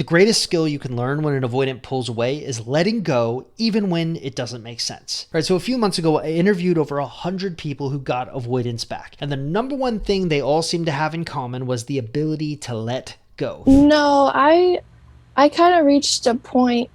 The greatest skill you can learn when an avoidant pulls away is letting go, even when it doesn't make sense. All right, so a few months ago, I interviewed over 100 people who got avoidance back. And the number one thing they all seemed to have in common was the ability to let go. No, I kind of reached a point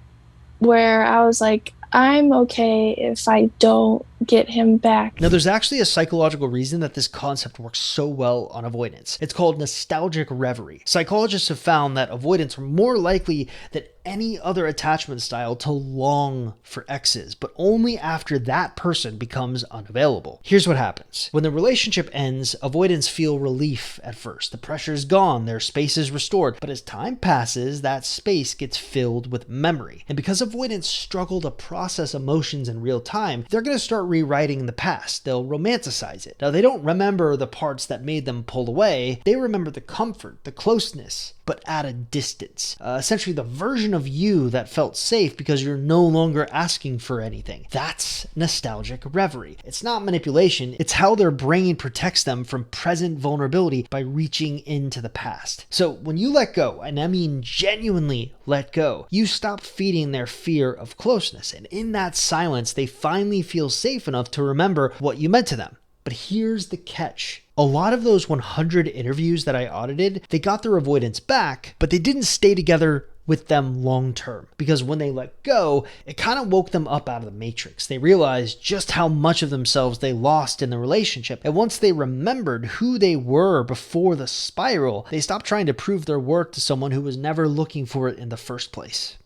where I was like, I'm okay if I don't get him back. Now, there's actually a psychological reason that this concept works so well on avoidance. It's called nostalgic reverie. Psychologists have found that avoidants are more likely than any other attachment style to long for exes, but only after that person becomes unavailable. Here's what happens. When the relationship ends, avoidants feel relief at first. The pressure is gone, their space is restored, but as time passes, that space gets filled with memory. And because avoidants struggle to process emotions in real time, they're going to start rewriting the past. They'll romanticize it. Now, they don't remember the parts that made them pull away. They remember the comfort, the closeness, but at a distance. Essentially, the version of you that felt safe because you're no longer asking for anything. That's nostalgic reverie. It's not manipulation. It's how their brain protects them from present vulnerability by reaching into the past. So when you let go, and I mean genuinely let go, you stop feeding their fear of closeness. And in that silence, they finally feel safe enough to remember what you meant to them. But here's the catch. A lot of those 100 interviews that I audited, they got their avoidance back, but they didn't stay together with them long term. Because when they let go, it kind of woke them up out of the matrix. They realized just how much of themselves they lost in the relationship. And once they remembered who they were before the spiral, they stopped trying to prove their worth to someone who was never looking for it in the first place.